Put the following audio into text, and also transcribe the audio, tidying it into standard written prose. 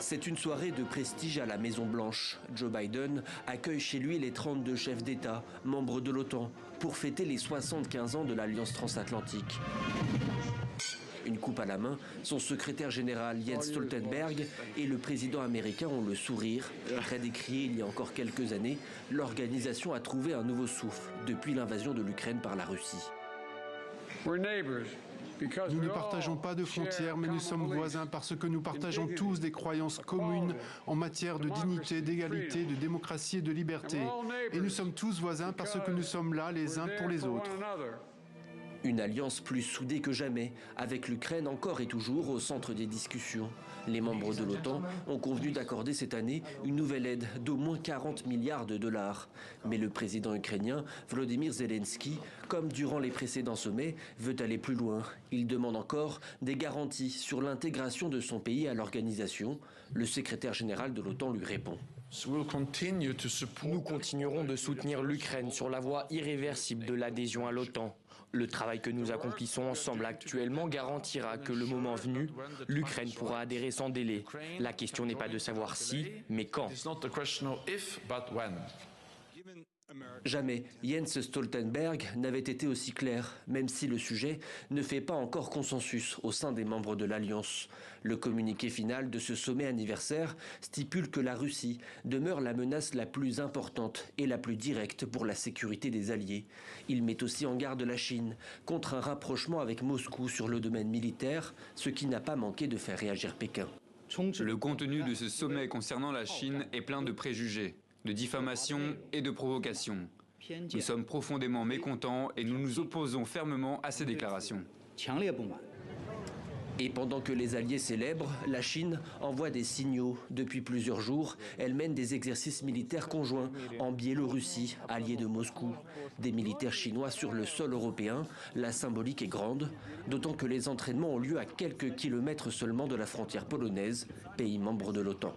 C'est une soirée de prestige à la Maison-Blanche. Joe Biden accueille chez lui les 32 chefs d'État, membres de l'OTAN, pour fêter les 75 ans de l'Alliance transatlantique. Une coupe à la main, son secrétaire général Jens Stoltenberg et le président américain ont le sourire. Très décrié il y a encore quelques années, l'organisation a trouvé un nouveau souffle depuis l'invasion de l'Ukraine par la Russie. Nous ne partageons pas de frontières, mais nous sommes voisins parce que nous partageons tous des croyances communes en matière de dignité, d'égalité, de démocratie et de liberté. Et nous sommes tous voisins parce que nous sommes là les uns pour les autres. Une alliance plus soudée que jamais, avec l'Ukraine encore et toujours au centre des discussions. Les membres de l'OTAN ont convenu d'accorder cette année une nouvelle aide d'au moins 40 milliards de dollars. Mais le président ukrainien, Volodymyr Zelensky, comme durant les précédents sommets, veut aller plus loin. Il demande encore des garanties sur l'intégration de son pays à l'organisation. Le secrétaire général de l'OTAN lui répond. Nous continuerons de soutenir l'Ukraine sur la voie irréversible de l'adhésion à l'OTAN. Le travail que nous accomplissons ensemble actuellement garantira que le moment venu, l'Ukraine pourra adhérer sans délai. La question n'est pas de savoir si, mais quand. Jamais Jens Stoltenberg n'avait été aussi clair, même si le sujet ne fait pas encore consensus au sein des membres de l'Alliance. Le communiqué final de ce sommet anniversaire stipule que la Russie demeure la menace la plus importante et la plus directe pour la sécurité des alliés. Il met aussi en garde la Chine contre un rapprochement avec Moscou sur le domaine militaire, ce qui n'a pas manqué de faire réagir Pékin. Le contenu de ce sommet concernant la Chine est plein de préjugés, de diffamation et de provocation. Nous sommes profondément mécontents et nous nous opposons fermement à ces déclarations. Et pendant que les alliés célèbrent, la Chine envoie des signaux. Depuis plusieurs jours, elle mène des exercices militaires conjoints en Biélorussie, alliée de Moscou. Des militaires chinois sur le sol européen, la symbolique est grande, d'autant que les entraînements ont lieu à quelques kilomètres seulement de la frontière polonaise, pays membre de l'OTAN.